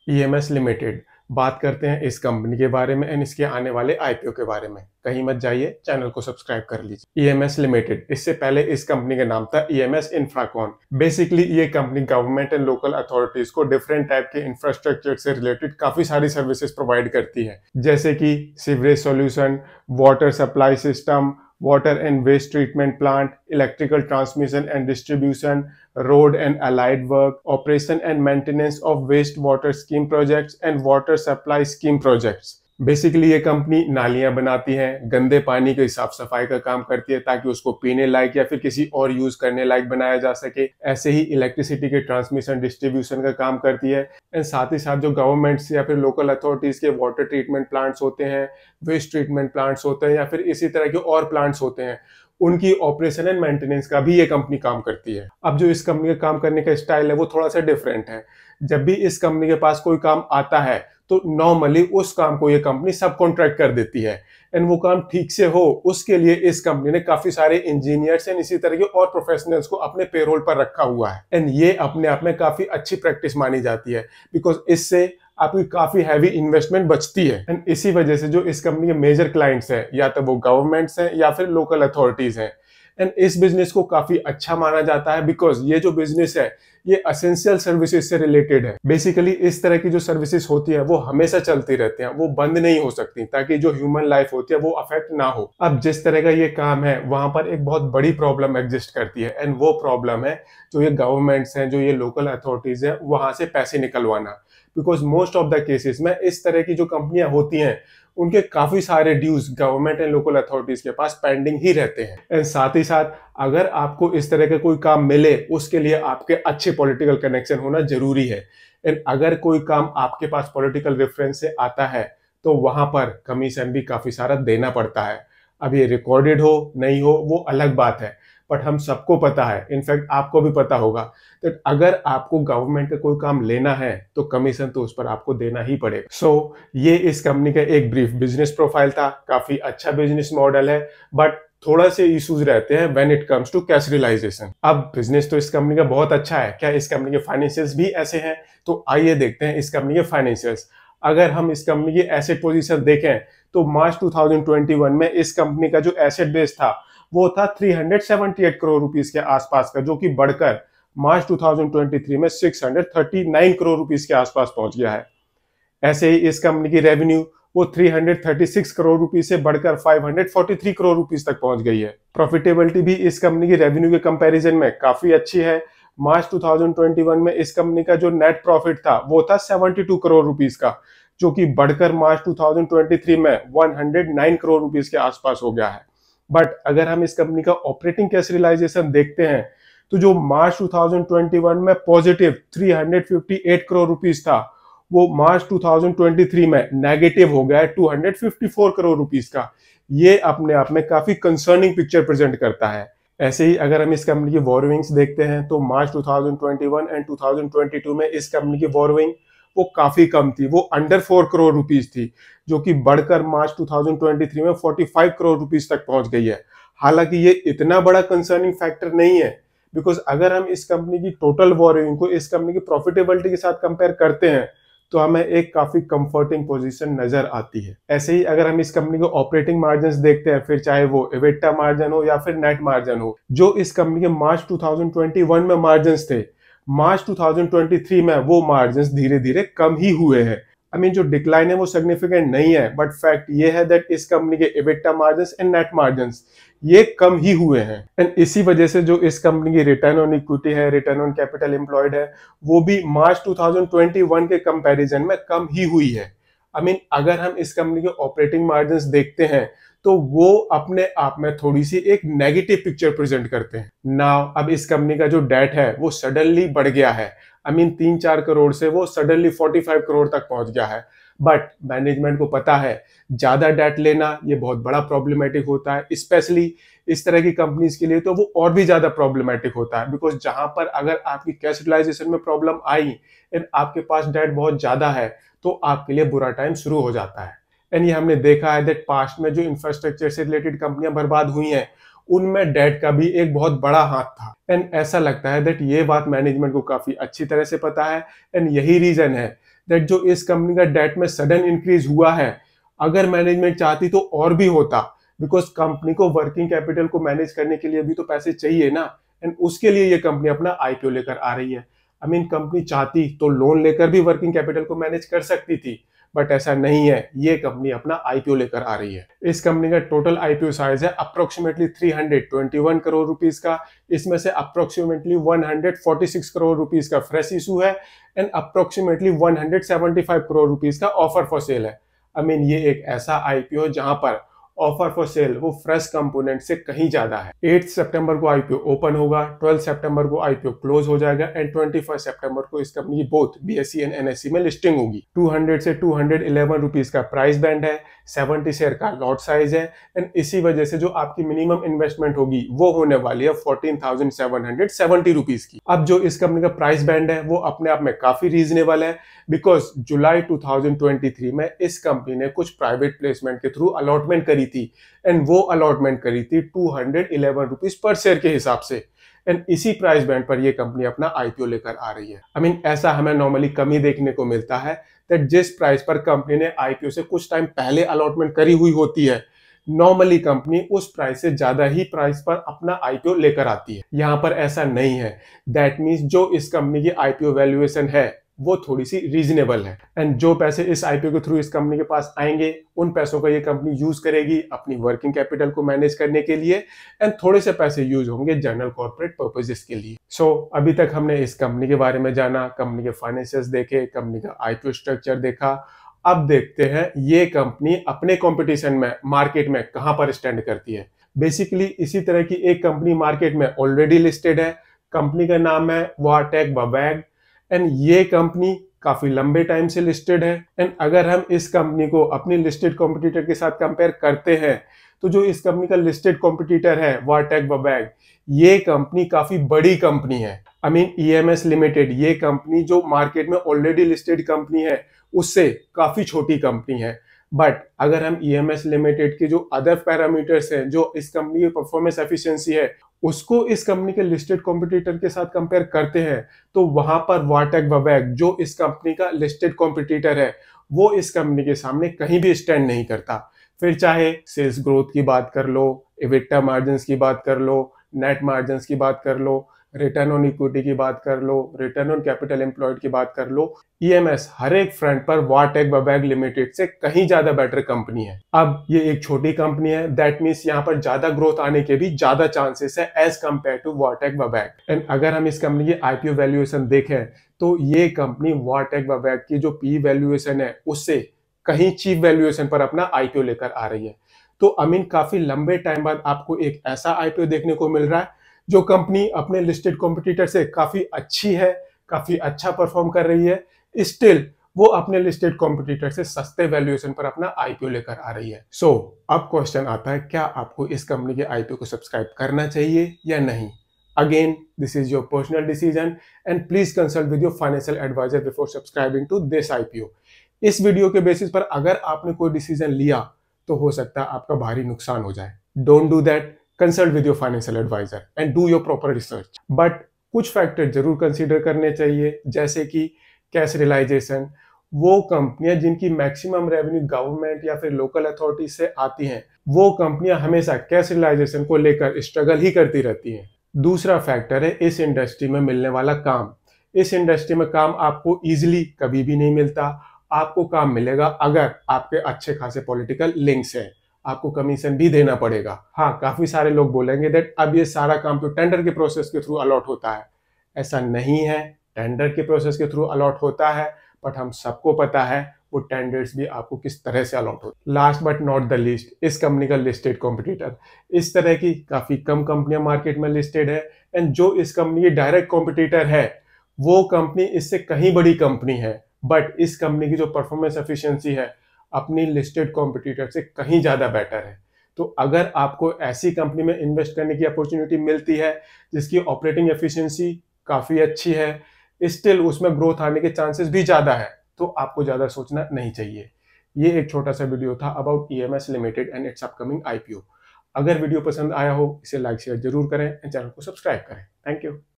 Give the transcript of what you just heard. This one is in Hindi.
EMS limited. बात करते हैं इस कंपनी के बारे में एंड इसके आने वाले आईपीओ के बारे में। कहीं मत जाइए, चैनल को सब्सक्राइब कर लीजिए। ईएमएस लिमिटेड, इससे पहले इस कंपनी का नाम था ईएमएस इंफ्राकॉन। बेसिकली ये company government and local authorities को डिफरेंट टाइप के इंफ्रास्ट्रक्चर से रिलेटेड काफी सारी सर्विसेज प्रोवाइड करती है, जैसे कि sewerage solution, water supply system, water and waste treatment plant, electrical transmission and distribution, road and allied work, operation and maintenance of wastewater scheme projects and water supply scheme projects। Basically ये कंपनी नालियां बनाती हैं, गंदे पानी की साफ सफाई का काम करती है ताकि उसको पीने लायक या फिर किसी और यूज करने लायक बनाया जा सके। ऐसे ही इलेक्ट्रिसिटी के ट्रांसमिशन डिस्ट्रीब्यूशन का काम करती है एंड साथ ही साथ जो गवर्नमेंट्स या फिर लोकल अथॉरिटीज के वाटर ट्रीटमेंट प्लांट्स होते हैं, वेस्ट ट्रीटमेंट प्लांट्स होते हैं या फिर इसी तरह के और प्लांट्स होते हैं, उनकी ऑपरेशन एंड मेंटेनेंस का भी ये कंपनी काम करती है। अब जो इस कंपनी का काम करने का स्टाइल है वो थोड़ा सा डिफरेंट है। जब भी इस कंपनी के पास कोई काम आता है तो नॉर्मली उस काम को ये कंपनी सब कॉन्ट्रैक्ट कर देती है एंड वो काम ठीक से हो उसके लिए इस कंपनी ने काफी सारे इंजीनियर्स एंड इसी तरह के और प्रोफेशनल्स को अपने पेरोल पर रखा हुआ है एंड ये अपने आप में काफी अच्छी प्रैक्टिस मानी जाती है बिकॉज इससे आपकी काफी हैवी इन्वेस्टमेंट बचती है। एंड इसी वजह से जो इस कंपनी के मेजर क्लाइंट्स हैं या तो वो गवर्नमेंट्स हैं या फिर लोकल अथॉरिटीज हैं एंड इस बिजनेस को काफी अच्छा माना जाता है बिकॉज ये जो बिजनेस है ये असेंशियल सर्विसेज से रिलेटेड है। बेसिकली इस तरह की जो सर्विसेज होती है वो हमेशा चलती रहती हैं, वो बंद नहीं हो सकती ताकि जो ह्यूमन लाइफ होती है वो अफेक्ट ना हो। अब जिस तरह का ये काम है वहां पर एक बहुत बड़ी प्रॉब्लम एग्जिस्ट करती है एंड वो प्रॉब्लम है जो ये गवर्नमेंट्स हैं, जो ये लोकल अथॉरिटीज हैं, वहां से पैसे निकलवाना। Because most of the cases में इस तरह की जो कंपनियां होती हैं उनके काफी सारे dues government and local authorities के पास पेंडिंग ही रहते हैं एंड साथ ही साथ अगर आपको इस तरह का कोई काम मिले उसके लिए आपके अच्छे पॉलिटिकल कनेक्शन होना जरूरी है एंड अगर कोई काम आपके पास पॉलिटिकल रेफरेंस से आता है तो वहां पर कमीशन भी काफी सारा देना पड़ता है। अब ये रिकॉर्डेड हो नहीं हो वो अलग बात है, बट हम सबको पता है, इनफैक्ट आपको भी पता होगा तो अगर आपको गवर्नमेंट का कोई काम लेना है तो कमीशन तो उस पर आपको देना ही पड़ेगा। सो ये इस कंपनी का एक ब्रीफ बिजनेस प्रोफाइल था। काफी अच्छा बिजनेस मॉडल है बट थोड़ा से इश्यूज रहते हैं when it comes to cash realization. अब बिजनेस तो इस कंपनी का बहुत अच्छा है, क्या इस कंपनी के फाइनेंशियल्स भी ऐसे हैं? तो आइए देखते हैं इस कंपनी के फाइनेंशियल्स। अगर हम इस कंपनी की एसेट पोजीशन देखें तो मार्च 2021 में इस कंपनी का जो एसेट बेस था वो था 378 करोड़ रुपीस के आसपास का, जो कि बढ़कर मार्च 2023 में 639 करोड़ रुपीस के आसपास पहुंच गया है। ऐसे ही इस कंपनी की रेवेन्यू वो 336 करोड़ रुपीस से बढ़कर 543 करोड़ रुपीस तक पहुंच गई है। प्रॉफिटेबिलिटी भी इस कंपनी की रेवेन्यू के कंपैरिजन में काफी अच्छी है। मार्च 2021 में इस कंपनी का जो नेट प्रॉफिट था वो था 72 करोड़ रुपीस का, जो कि बढ़कर मार्च 2023 में 109 करोड़ रुपीस के आसपास हो गया है। बट अगर हम इस कंपनी का ऑपरेटिंग कैश रियलाइजेशन देखते हैं तो जो मार्च 2021 में पॉजिटिव 358 करोड़ रुपीस था वो मार्च 2023 में नेगेटिव हो गया है 254 करोड़ रुपीस का। ये अपने आप में काफी कंसर्निंग पिक्चर प्रेजेंट करता है। ऐसे ही अगर हम इस कंपनी की बोरोइंग्स देखते हैं तो मार्च 2021 एंड 2022 में इस कंपनी की बोरोइंग वो काफी कम थी, वो अंडर 4 करोड़ रुपीस थी, जो कि बढ़कर मार्च 2023 में 45 करोड़ रुपीस तक पहुंच गई है। हालांकि ये इतना बड़ा कंसर्निंग फैक्टर नहीं है बिकॉज अगर हम इस कंपनी की टोटल बोरोइंग को इस कंपनी की प्रॉफिटेबिलिटी के साथ कंपेयर करते हैं तो हमें एक काफी कंफर्टिंग पोजीशन नजर आती है। ऐसे ही अगर हम इस कंपनी के ऑपरेटिंग मार्जिन्स देखते हैं, फिर चाहे वो एबिटा मार्जिन हो या फिर नेट मार्जिन हो, जो इस कंपनी के मार्च 2021 में मार्जिन्स थे, मार्च 2023 में वो मार्जिन्स धीरे धीरे कम ही हुए हैं। जो डिक्लाइन है वो सिग्निफिकेंट नहीं है, बट फैक्ट ये है दैट इस कंपनी के EBITDA margins and net margins ये कम ही हुए हैं एंड इसी वजह से जो इस कंपनी की रिटर्न ऑन इक्विटी है, रिटर्न ऑन कैपिटल एम्प्लॉयड है, वो भी मार्च 2021 के कंपैरिजन में कम ही हुई है। अगर हम इस कंपनी के ऑपरेटिंग मार्जिन्स देखते हैं तो वो अपने आप में थोड़ी सी एक नेगेटिव पिक्चर प्रेजेंट करते हैं। नाउ अब इस कंपनी का जो डेट है वो सडनली बढ़ गया है। 3-4 करोड़ से वो सडनली 45 करोड़ तक पहुंच गया है। बट मैनेजमेंट को पता है ज्यादा डेट लेना ये बहुत बड़ा प्रॉब्लमेटिक होता है, स्पेशली इस तरह की कंपनीज के लिए तो वो और भी ज्यादा प्रॉब्लमेटिक होता है बिकॉज जहां पर अगर आपकी कैश यूटिलाइजेशन में प्रॉब्लम आई एंड आपके पास डेट बहुत ज्यादा है तो आपके लिए बुरा टाइम शुरू हो जाता है। एंड ये हमने देखा है दैट पास्ट में जो इंफ्रास्ट्रक्चर से रिलेटेड कंपनियां बर्बाद हुई हैं उनमें डेट का भी एक बहुत बड़ा हाथ था एंड ऐसा लगता है दैट ये बात मैनेजमेंट को काफी अच्छी तरह से पता है एंड यही रीजन है दैट जो इस कंपनी का डेट में सडन इंक्रीज हुआ है, अगर मैनेजमेंट चाहती तो और भी होता, बिकॉज कंपनी को वर्किंग कैपिटल को मैनेज करने के लिए भी तो पैसे चाहिए ना, एंड उसके लिए ये कंपनी अपना आईपीओ लेकर आ रही है। आई मीन कंपनी चाहती तो लोन लेकर भी वर्किंग कैपिटल को मैनेज कर सकती थी, बट ऐसा नहीं है, ये कंपनी अपना आईपीओ लेकर आ रही है। इस कंपनी का टोटल आईपीओ साइज है अप्रोक्सीमेटली 321 करोड़ रुपीस का। इसमें से अप्रोक्सीमेटली 146 करोड़ रुपीस का फ्रेश इशू है एंड अप्रोक्सीमेटली 175 करोड़ रुपीस का ऑफर फॉर सेल है। आई मीन ये एक ऐसा आईपीओ जहां पर ऑफर फॉर सेल वो फ्रेश कंपोनेंट से कहीं ज्यादा है। 8 सितंबर को आईपीओ ओपन होगा, 12 सितंबर को आईपीओ क्लोज हो जाएगा एंड 21 सितंबर को इस कंपनी की बोथ बीएसई एंड एनएसई में लिस्टिंग होगी। 200 से 211 रुपीस का प्राइस बैंड है, 70 शेयर का लॉट साइज है एंड इसी वजह से जो आपकी मिनिमम इन्वेस्टमेंट होगी वो होने वाली है 14,770 रुपीस की। अब जो इस कंपनी का प्राइस बैंड है वो अपने आप में काफी रीजनेबल है, बिकॉज जुलाई 2023 में इस कंपनी ने कुछ प्राइवेट प्लेसमेंट के थ्रू अलॉटमेंट करी थी एंड वो अलॉटमेंट करी थी 211 रुपीस पर शेयर के हिसाब से, एंड इसी प्राइस बैंड पर ये कंपनी अपना आईपीओ लेकर आ रही है। आई मीन ऐसा हमें नॉर्मली कम ही देखने को मिलता है दैट जिस प्राइस पर कंपनी ने आईपीओ से कुछ टाइम पहले अलॉटमेंट करी हुई होती है, नॉर्मली कंपनी उस प्राइस से ज्यादा ही प्राइस पर अपना आईपीओ लेकर आती है। यहां पर ऐसा नहीं है, दैट मीन्स जो इस कंपनी की आईपीओ वैल्यूएशन है वो थोड़ी सी रीजनेबल है एंड जो पैसे इस आईपीओ के थ्रू इस कंपनी के पास आएंगे उन पैसों का ये कंपनी यूज करेगी अपनी वर्किंग कैपिटल को मैनेज करने के लिए एंड थोड़े से पैसे यूज होंगे जनरल कॉर्पोरेट पर्पसेस के लिए। सो अभी तक हमने इस कंपनी के बारे में जाना, कंपनी के फाइनेंशियल्स देखे, कंपनी का आईपीओ स्ट्रक्चर देखा। अब देखते हैं ये कंपनी अपने कंपटीशन में मार्केट में कहां पर स्टैंड करती है। बेसिकली इसी तरह की एक कंपनी मार्केट में ऑलरेडी लिस्टेड है, कंपनी का नाम है वाटेक वबैग एंड ये कंपनी काफी लंबे टाइम से लिस्टेड है एंड अगर हम इस कंपनी को अपनी लिस्टेड कॉम्पिटिटर के साथ कंपेयर करते हैं तो जो इस कंपनी का लिस्टेड कॉम्पिटिटर है वाटेक वबैग, ये कंपनी काफी बड़ी कंपनी है। आई मीन ईएमएस लिमिटेड ये कंपनी जो मार्केट में ऑलरेडी लिस्टेड कंपनी है उससे काफी छोटी कंपनी है, बट अगर हम ईएमएस लिमिटेड के जो अदर पैरामीटर्स हैं, जो इस कंपनी की परफॉर्मेंस एफिशिएंसी है, उसको इस कंपनी के लिस्टेड कॉम्पिटिटर के साथ कंपेयर करते हैं तो वहां पर वाटेक वबैग जो इस कंपनी का लिस्टेड कॉम्पिटिटर है वो इस कंपनी के सामने कहीं भी स्टैंड नहीं करता। फिर चाहे सेल्स ग्रोथ की बात कर लो, इबिटा मार्जिन्स की बात कर लो, नेट मार्जिन्स की बात कर लो, रिटर्न ऑन इक्विटी की बात कर लो, रिटर्न ऑन कैपिटल एम्प्लॉयड की बात कर लो, ईएमएस हर एक फ्रंट पर वाटेक वबैग लिमिटेड से कहीं ज्यादा बेटर कंपनी है। अब ये एक छोटी कंपनी है, दैट मींस यहाँ पर ज्यादा ग्रोथ आने के भी ज्यादा चांसेस है एज कंपेयर टू वाटेक वबैग। एंड अगर हम इस कंपनी की आईपीओ वैल्यूएशन देखें तो ये कंपनी वाटेक वबैग की जो पी वैल्यूएशन है उससे कहीं चीप वैल्यूएशन पर अपना आईपीओ लेकर आ रही है। तो आई मीन काफी लंबे टाइम बाद आपको एक ऐसा आईपीओ देखने को मिल रहा है जो कंपनी अपने लिस्टेड कॉम्पिटिटर से काफी अच्छी है, काफी अच्छा परफॉर्म कर रही है, स्टिल वो अपने लिस्टेड कॉम्पिटिटर से सस्ते वैल्यूएशन पर अपना आईपीओ लेकर आ रही है। सो अब क्वेश्चन आता है, क्या आपको इस कंपनी के आईपीओ को सब्सक्राइब करना चाहिए या नहीं? Again this is your personal decision and please consult with your financial advisor before subscribing to this IPO. इस वीडियो के बेसिस पर अगर आपने कोई डिसीजन लिया तो हो सकता है आपका भारी नुकसान हो जाए। Don't do that, consult with your financial advisor and do your proper research. But कुछ फैक्टर जरूर कंसीडर करने चाहिए, जैसे कि कैश रियलाइजेशन। वो कंपनियां जिनकी मैक्सिमम रेवेन्यू गवर्नमेंट या फिर लोकल अथॉरिटी से आती हैं, वो कंपनियां हमेशा कैश रियलाइजेशन को लेकर स्ट्रगल ही करती रहती हैं। दूसरा फैक्टर है इस इंडस्ट्री में मिलने वाला काम। इस इंडस्ट्री में काम आपको इजीली कभी भी नहीं मिलता। आपको काम मिलेगा अगर आपके अच्छे खासे पॉलिटिकल लिंक्स हैं, आपको कमीशन भी देना पड़ेगा। हाँ, काफी सारे लोग बोलेंगे दैट अब ये सारा काम तो टेंडर के प्रोसेस के थ्रू अलॉट होता है। ऐसा नहीं है, टेंडर के प्रोसेस के थ्रू अलॉट होता है, बट हम सबको पता है वो टेंडर्स भी आपको किस तरह से अलॉट होते हैं। Last but not the least, इस कंपनी का लिस्टेड कॉम्पिटिटर। इस तरह की काफी कम कंपनियां मार्केट में लिस्टेड है एंड जो इस कंपनी की डायरेक्ट कॉम्पिटिटर है वो कंपनी इससे कहीं बड़ी कंपनी है, बट इस कंपनी की जो परफॉर्मेंस एफिशिएंसी है अपनी लिस्टेड कॉम्पिटिटर से कहीं ज्यादा बेटर है। तो अगर आपको ऐसी कंपनी में इन्वेस्ट करने की अपॉर्चुनिटी मिलती है जिसकी ऑपरेटिंग एफिशिएंसी काफी अच्छी है, स्टिल उसमें ग्रोथ आने के चांसेस भी ज्यादा है, तो आपको ज्यादा सोचना नहीं चाहिए। ये एक छोटा सा वीडियो था about EMS limited and it's upcoming IPO. अगर वीडियो पसंद आया हो इसे लाइक शेयर जरूर करें एंड चैनल को सब्सक्राइब करें। Thank you.